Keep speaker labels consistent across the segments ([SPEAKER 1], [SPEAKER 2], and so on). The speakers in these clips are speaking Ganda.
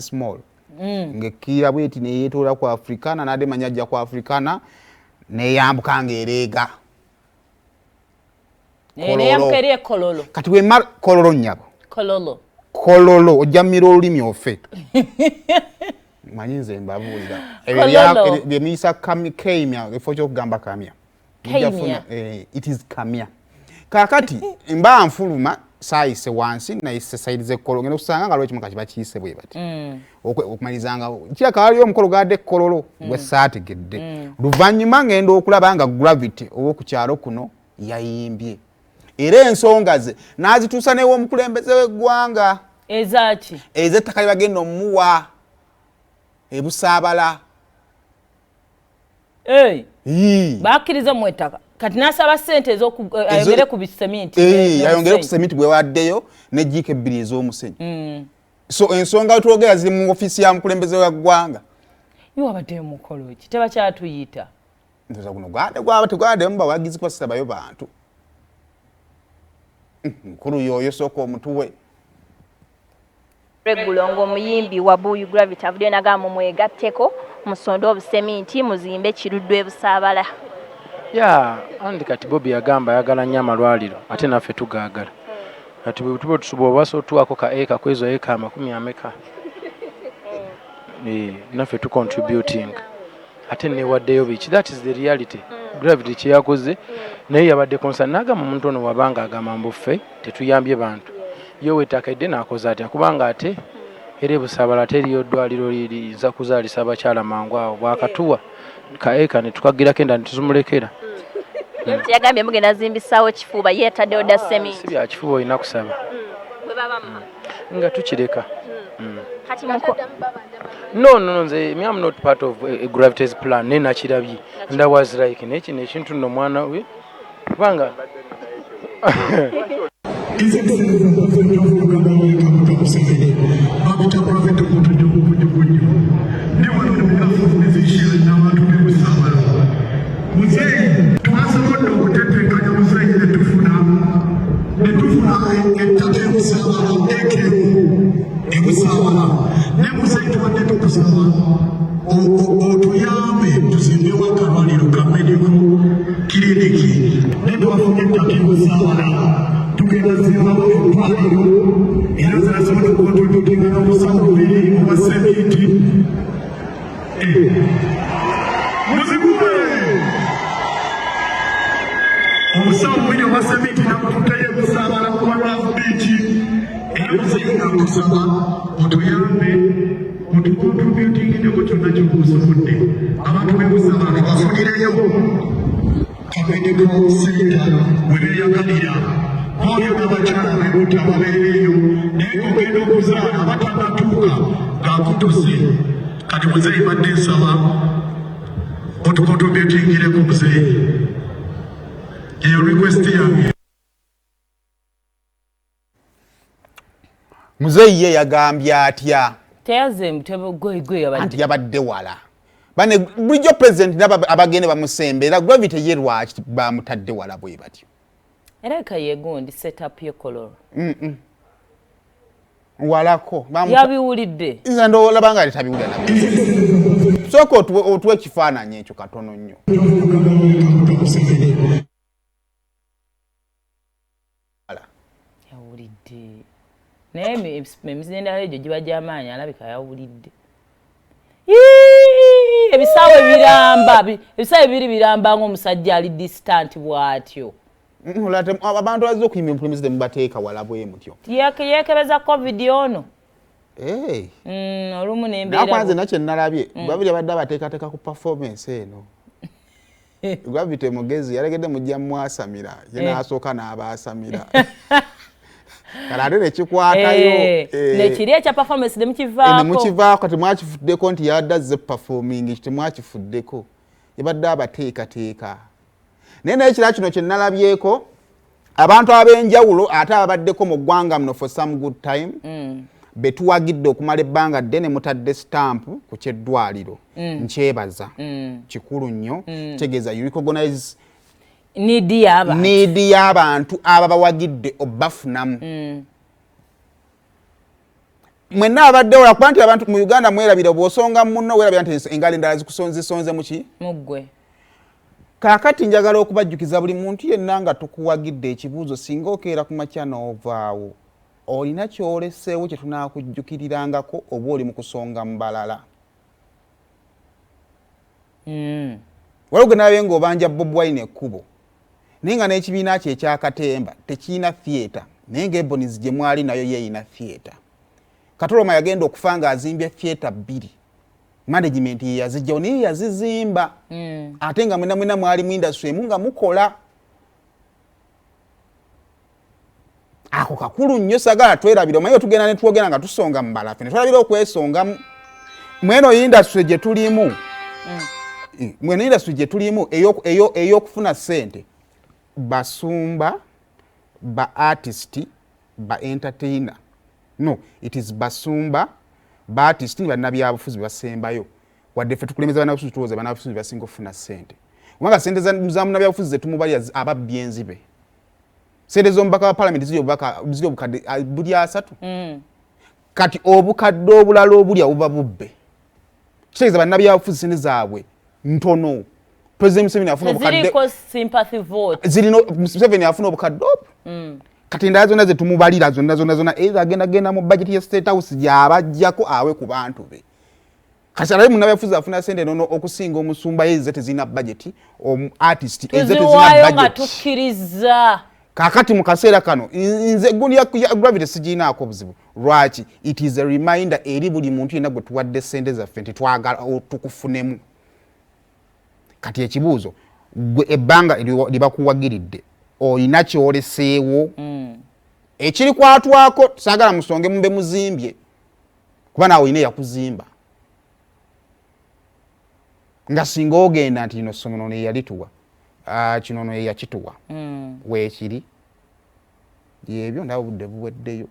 [SPEAKER 1] small ngekira bweti ne yetola kwa Africana nade manyajja kwa Africana ne yambuka ngereega
[SPEAKER 2] kololo
[SPEAKER 1] kati we mar kololo nyabo kololo ojamira olulimi ofe manyinze mbabuulira ebyo misa kamya efocho kugamba kamya it is kamya kakati mba nfuluma sayise wansi na ise saidize kololo ngene kusanga nga lwekimu kakiba kiyise bwe bati okumalizanga kira kaliyo omukolo gadde kololo gwe saategedde luvannyuma ngenda okulaba nga gravity ow'okukyalo kuno yayimbye era ensonga ze n'azituusa newo omukulembeze w'eggwanga
[SPEAKER 2] ezaki
[SPEAKER 1] ez'ettaka bagenda omuwa Busaabala
[SPEAKER 2] bakkiriza mu ettaka kati nasaba ssente ayongere ku bisementi
[SPEAKER 1] ayongere ku sementi bwe waddeyo ne jiika 2 ez'omusenyu so ensonga twogera ziri mu ofisi ya mukulembeze w'eggwanga
[SPEAKER 2] wabadde mukolo ki tebakyatuyita
[SPEAKER 1] ndoza kuno gwabate mubawagizi kubasisabayo bantu mukulu yoyo sooka omutuwe
[SPEAKER 3] Regulongo muyimbi wa Buyu Gravity avudde nagamba mwegatteko musondo obuseminti muzimbe kiruddwe Busaabala.
[SPEAKER 4] Andi kati Bobi yagamba ayagala nnyo amalwaliro ate naffe tugaagala. Kati bwe tuba tusobola obaso otuwako ka eka kwezo eka 10 ameka. Naffe tu contributing. Ate newaddeyo biki. That is the reality. Gravity kyeyakoze naye yabadde concern n'agamba omuntu ono wabanga agamba mbuffe tetuyambye bantu. Yo wetakadde nakoza ati kubanga ate ere Busaabala teriyo ddwaliro liriza kuzaalisa abakyala mangu awo bwakatuwa kaeka ne tukagira kenda ntuzumulekera
[SPEAKER 3] yagambye mugenda zimbisawo kifuba yetaddeyo da semi
[SPEAKER 4] si bya kifuba olina kusaba
[SPEAKER 3] bwe baba
[SPEAKER 4] nga tukireka
[SPEAKER 3] kati muko
[SPEAKER 4] no nze me am not part of a gravity's plan nena kirabye and I was like neki nekintu no mwana we kubanga
[SPEAKER 5] Is it
[SPEAKER 1] Muzeyi ye yagambye atya
[SPEAKER 2] teyaze mutebe gwe
[SPEAKER 1] abadde yabadde wala bane bulijjo president abagende bamusembera Gravity ye lwaki bamutadde wala bwe batyo
[SPEAKER 2] era kayegondi set up ye kololo
[SPEAKER 1] walako
[SPEAKER 2] yabiwulidde
[SPEAKER 1] nze ndola banga litabiwulira nabyo soko otwe kifaananyi ekyo katono nnyo
[SPEAKER 2] yawulidde naye emizindalo egyo giba gy'amaanyi alabika yawulidde ebisaawe biri biramba ng'omusajja ali distant bw'atyo
[SPEAKER 1] abantu bazze okuyimba empulimizi mubateeka wala bwe mutyo
[SPEAKER 2] yeekebeza covid ono olumu
[SPEAKER 1] nembeeranakwanze nakye nalabye babiri abadde abateekateeka ku performance eno Gravity mugezi yalegedde mujja mwasamira ye n'asooka n'abaasamira kalade nekikwatayo
[SPEAKER 2] nekiri ekya performance
[SPEAKER 1] nemukivaako kati mwakifuddeko nti yadazze performing temwakifuddeko yabadde abateekateeka naye naye ekira kino kye nalabyeko abantu ab'enjawulo ate ababaddeko mu ggwanga muno for some good time betuwagidde okumala ebbanga ddene mutadde stamp ku kyeddwaliro nkyebaza kikulu nnyo kitegeeza you recognize needi y'abantu ababawagidde obafunamu mwenna abadde olakuba nti abantu mu Uganda mwerabira bw'osonga munno werabira nti engalo endala zikusonze muki
[SPEAKER 2] muggwe.
[SPEAKER 1] Kaakati njagala okubajjukiza buli muntu yenna nga tukuwagidde ekibuuzo singa okeera ku makya n'ovaawo olina kyoleseewo kye tunaakujjukirirangako oba oli mu kusonga mu balala. Waliwo gwe naabe ng'obanja Bobi Wine ekkubo naye nga n'ekibiina kye ekyakatemba tekiina theatre naye ng'Ebonies gye mwali nayo yeeyina theatre. Katoloma yagenda okufa ng'azimbye theatre 2 management ye yazijjawo naye yazizimba ate nga mwena mwali mu industry emu nga mukola. Ako kakulu nnyo sagala twerabira omanyi tugenda ne twogera nga tusonga mu bala fene twerabira okwesonga mweno industry gye tulimu mweno industry gye tulimu ey'okufuna ssente basumba ba artist ba entertainer. No, it is basumba ba artist ba nabyabufuzi basembayo wadde ffe tukulemeza banabufuzi tuwoze banabufuzi basinga okufuna ssente kubanga ssente za nabyabufuzi zetumubali ababbi enzibe. Sente z'omubaka wa parliament ziri obukadde buli 3 kati obukadde obulala obulya buba bubbe kitegeeza bannabyabufuzi ssente zaabwe ntono. President Museveni afuna obukadde
[SPEAKER 2] sympathy vote
[SPEAKER 1] Museveni afuna obukadde kati endala zonna zetumubalira zonna era agenda mu budget ya State House gy'abajjako awe ku bantu be. Kati alabe munnabyabufuzi afuna ssente nono okusinga omusumba yeze tezina budget artist eze tezina budget
[SPEAKER 2] tukkiriza.
[SPEAKER 1] Kakati mu kaseera kano nze gundi ya gravity siginaako buzibu lwaki it is a reminder eri buli muntu yenna gwe tuwadde ssente zaffe nti twagala tukufunemu. Kati ekibuuzo gwe ebbanga libakuwagiridde olina kyoleseewo ekiri kwatwako saagala musonge mube muzimbye kuba naawe olina yakuzimba nga singa ogenda nti ino ssomero neyalituwa kino no yakituwa weekiri yebyo ndawe budde buweddeyo.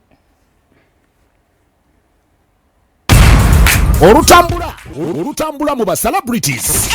[SPEAKER 5] Olutambula mu ba celebrities.